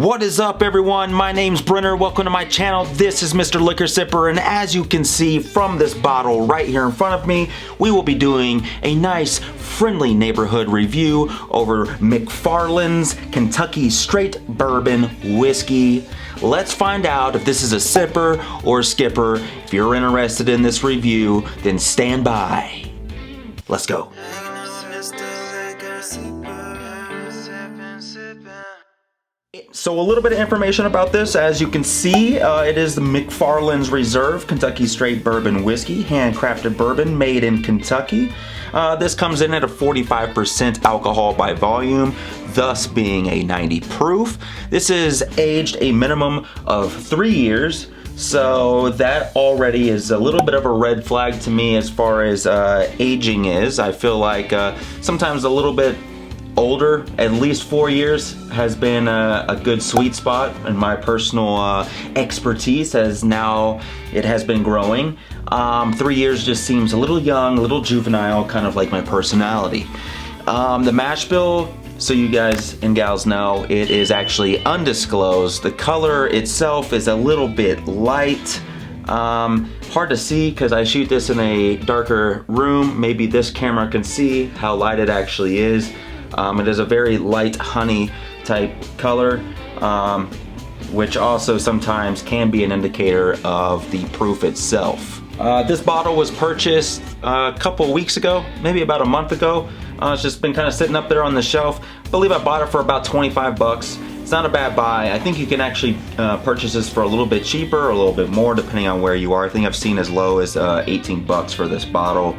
What is up, everyone? My name's Brenner. Welcome to my channel. This is Mr. Liquor Sipper, and as you can see from this bottle right here in front of me, we will be doing a nice, friendly neighborhood review over McFarlane's Kentucky Straight Bourbon Whiskey. Let's find out if this is a sipper or a skipper. If you're interested in this review, then stand by. Let's go. So a little bit of information about this. As you can see, it is the McFarlane's Reserve Kentucky Straight Bourbon Whiskey, handcrafted bourbon made in Kentucky. This comes in at a 45% alcohol by volume, thus being a 90 proof. This is aged a minimum of 3 years, so that already is a little bit of a red flag to me as far as aging is. I feel like sometimes a little bit older, at least 4 years, has been a good sweet spot, and my personal expertise as now it has been growing. 3 years just seems a little young, a little juvenile, kind of like my personality. The mash bill, so you guys and gals know, it is actually undisclosed. The color itself is a little bit light. Hard to see because I shoot this in a darker room. Maybe this camera can see how light it actually is. It is a very light honey type color, which also sometimes can be an indicator of the proof itself. This bottle was purchased a couple weeks ago, maybe about a month ago. It's just been kind of sitting up there on the shelf. I believe I bought it for about 25 bucks. It's not a bad buy. I think you can actually purchase this for a little bit cheaper or a little bit more depending on where you are. I think I've seen as low as 18 bucks for this bottle.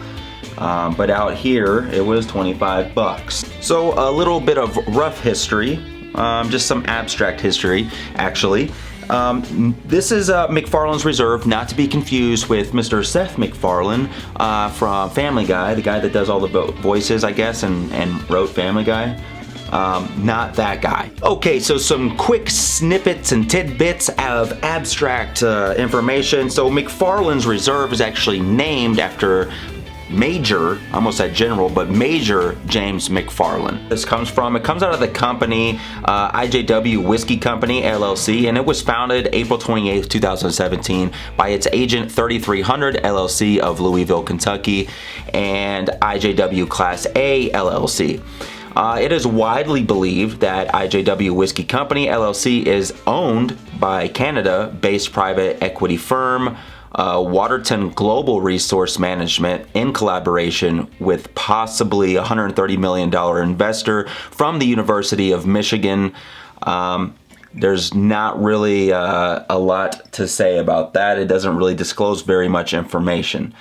But out here it was 25 bucks. So a little bit of rough history, just some abstract history actually. This is McFarlane's Reserve, not to be confused with Mr. Seth MacFarlane from Family Guy, the guy that does all the voices, I guess, and wrote Family Guy. Not that guy. Okay, so some quick snippets and tidbits of abstract information. So McFarlane's Reserve is actually named after Major, I almost said General, but Major James McFarlane. It comes out of the company IJW Whiskey Company, LLC, and it was founded April 28th, 2017 by its agent 3300 LLC of Louisville, Kentucky, and IJW Class A LLC. It is widely believed that IJW Whiskey Company, LLC is owned by Canada-based private equity firm Waterton Global Resource Management in collaboration with possibly a $130 million investor from the University of Michigan. There's not really a lot to say about that. It doesn't really disclose very much information.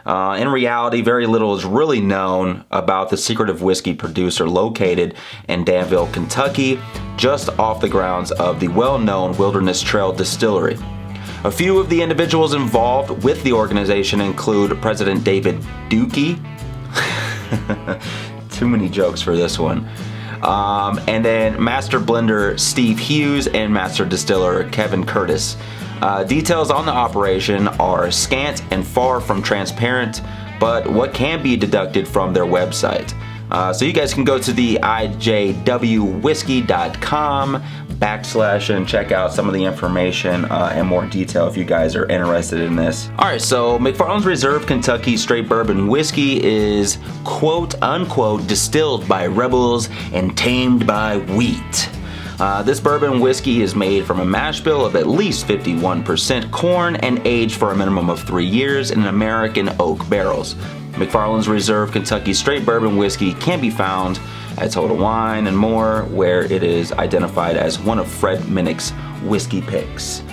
In reality, very little is really known about the secretive whiskey producer located in Danville, Kentucky, just off the grounds of the well-known Wilderness Trail Distillery. A few of the individuals involved with the organization include President David Dukey. Too many jokes for this one. And then Master Blender Steve Hughes and Master Distiller Kevin Curtis. Details on the operation are scant and far from transparent, but what can be deducted from their website. So you guys can go to the ijwwhiskey.com / and check out some of the information in more detail if you guys are interested in this. Alright, so McFarlane's Reserve Kentucky Straight Bourbon Whiskey is quote unquote distilled by rebels and tamed by wheat. This bourbon whiskey is made from a mash bill of at least 51% corn and aged for a minimum of 3 years in American oak barrels. McFarlane's Reserve Kentucky Straight Bourbon Whiskey can be found at Total Wine and more, where it is identified as one of Fred Minnick's whiskey picks.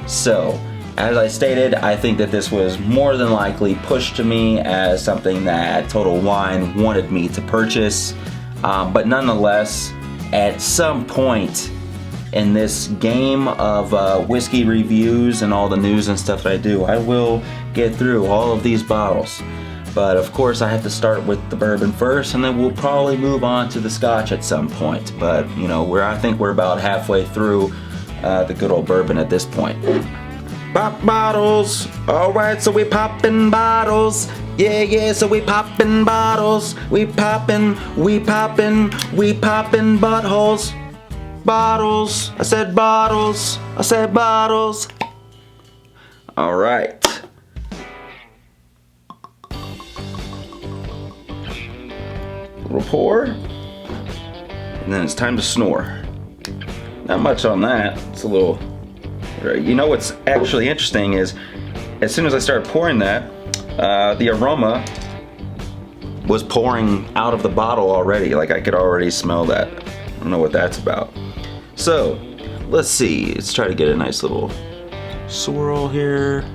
So, as I stated, I think that this was more than likely pushed to me as something that Total Wine wanted me to purchase, but nonetheless, at some point in this game of whiskey reviews and all the news and stuff that I do, I will get through all of these bottles. But of course I have to start with the bourbon first, and then we'll probably move on to the scotch at some point. But you know, I think we're about halfway through the good old bourbon at this point. Pop bottles, alright, so we poppin' bottles. Yeah, so we poppin' bottles. We poppin' buttholes. Bottles. I said bottles. I said bottles. All right. Little pour. And then it's time to snore. Not much on that. It's a little... You know what's actually interesting is, as soon as I started pouring that, the aroma was pouring out of the bottle already. Like I could already smell that. I don't know what that's about. So, let's see. Let's try to get a nice little swirl here.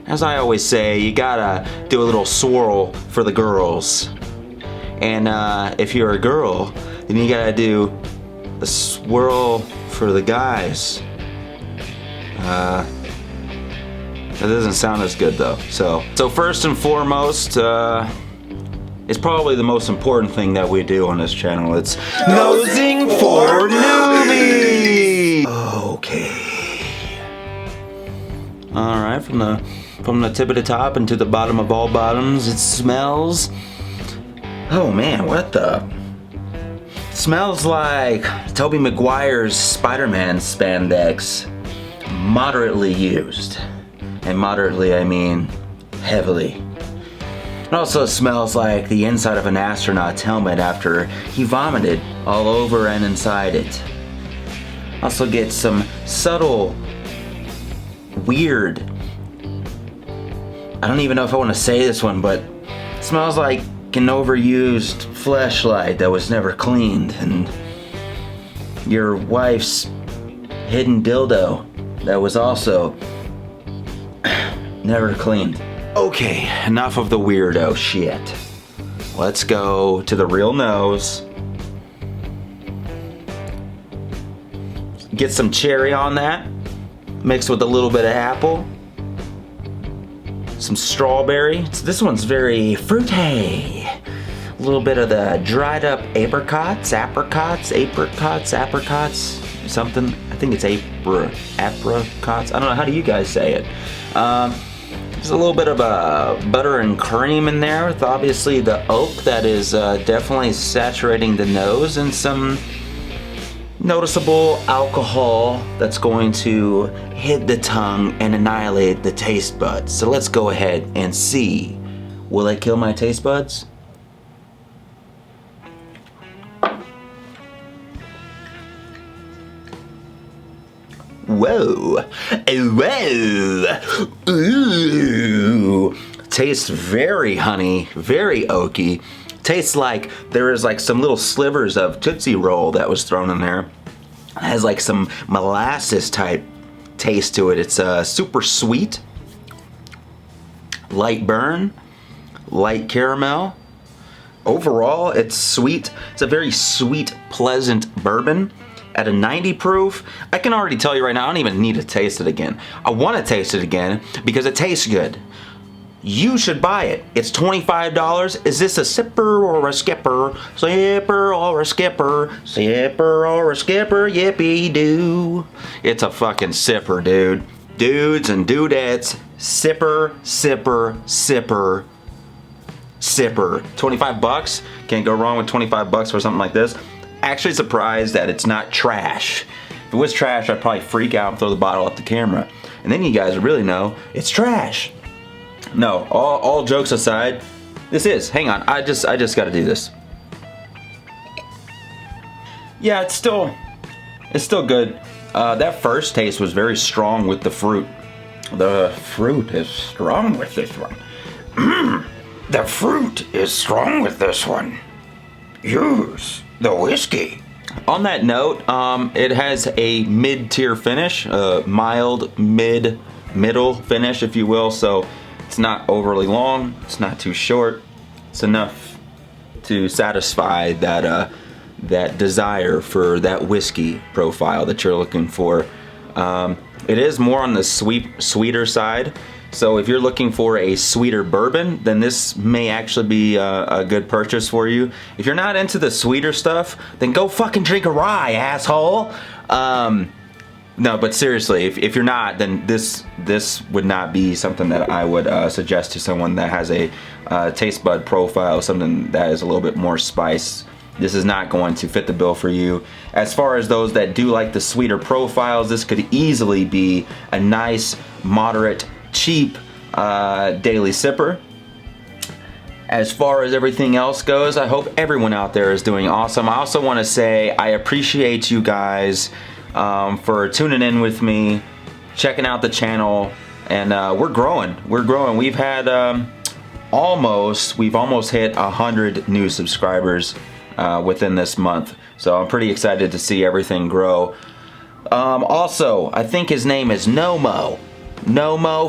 As I always say, you gotta do a little swirl for the girls. And if you're a girl, then you gotta do a swirl for the guys. That doesn't sound as good though. So first and foremost, it's probably the most important thing that we do on this channel. It's nosing for newbies. Okay. All right, from the tip of the top and to the bottom of all bottoms, it smells. Oh man, what the? It smells like Tobey Maguire's Spider-Man spandex, moderately used. And moderately, I mean heavily. It also smells like the inside of an astronaut's helmet after he vomited all over and inside it. Also get some subtle, weird, I don't even know if I want to say this one, but it smells like an overused fleshlight that was never cleaned, and your wife's hidden dildo that was also never cleaned. Okay, enough of the weirdo shit. Let's go to the real nose. Get some cherry on that, mixed with a little bit of apple. Some strawberry. This one's very fruity. A little bit of the dried up apricots, something. I think it's apricots. I don't know, how do you guys say it? There's a little bit of butter and cream in there with obviously the oak that is definitely saturating the nose, and some noticeable alcohol that's going to hit the tongue and annihilate the taste buds. So let's go ahead and see. Will it kill my taste buds? Whoa. Whoa. Ooh. Tastes very honey, very oaky. Tastes like there is like some little slivers of Tootsie Roll that was thrown in there. It has like some molasses type taste to it. It's super sweet, light burn, light caramel. Overall, it's sweet. It's a very sweet, pleasant bourbon. At a 90 proof, I can already tell you right now, I don't even need to taste it again. I want to taste it again because it tastes good. You should buy it. It's $25. Is this a sipper or a skipper? Sipper or a skipper? Sipper or a skipper? Yippee doo. It's a fucking sipper, dude. Dudes and dudettes. Sipper, sipper, sipper, sipper. 25 bucks? Can't go wrong with 25 bucks for something like this. Actually surprised that it's not trash. If it was trash, I'd probably freak out and throw the bottle at the camera. And then you guys would really know it's trash. No, all jokes aside, this is. Hang on, I just got to do this. Yeah, it's still good. That first taste was very strong with the fruit. The fruit is strong with this one. The fruit is strong with this one. Use the whiskey. On that note, it has a mid-tier finish, mild, middle finish, if you will. So it's not overly long, it's not too short. It's enough to satisfy that that desire for that whiskey profile that you're looking for. It is more on the sweeter side. So if you're looking for a sweeter bourbon, then this may actually be a good purchase for you. If you're not into the sweeter stuff, then go fucking drink a rye, asshole. No, but seriously, if you're not, then this would not be something that I would suggest to someone that has a taste bud profile, something that is a little bit more spice this is not going to fit the bill for you. As far as those that do like the sweeter profiles, this could easily be a nice, moderate, cheap daily sipper. As far as everything else goes, I hope everyone out there is doing awesome. I also want to say I appreciate you guys for tuning in with me, checking out the channel, and we're growing. We've had we've almost hit 100 new subscribers within this month, so I'm pretty excited to see everything grow. Also, I think his name is Nomo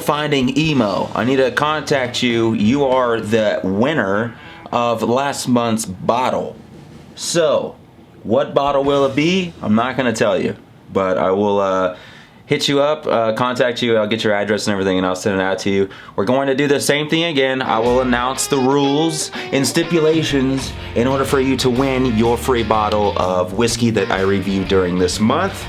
Finding Emo. I need to contact you. You are the winner of last month's bottle. So what bottle will it be? I'm not gonna tell you, but I will hit you up, contact you. I'll get your address and everything, and I'll send it out to you. We're going to do the same thing again. I will announce the rules and stipulations in order for you to win your free bottle of whiskey that I reviewed during this month.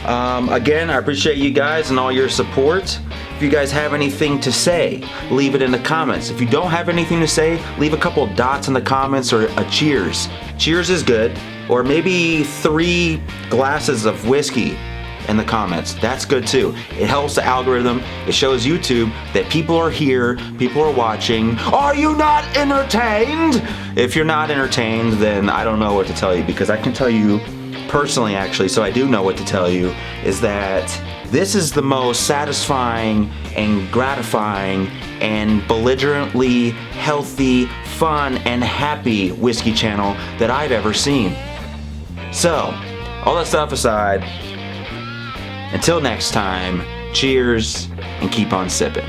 Again, I appreciate you guys and all your support. If you guys have anything to say, leave it in the comments. If you don't have anything to say, leave a couple dots in the comments or a cheers. Cheers is good. Or maybe 3 glasses of whiskey in the comments. That's good too. It helps the algorithm. It shows YouTube that people are here, people are watching. Are you not entertained? If you're not entertained, then I don't know what to tell you, because I can tell you personally, actually, so I do know what to tell you, is that this is the most satisfying and gratifying and belligerently healthy, fun, and happy whiskey channel that I've ever seen. So, all that stuff aside, until next time, cheers and keep on sipping.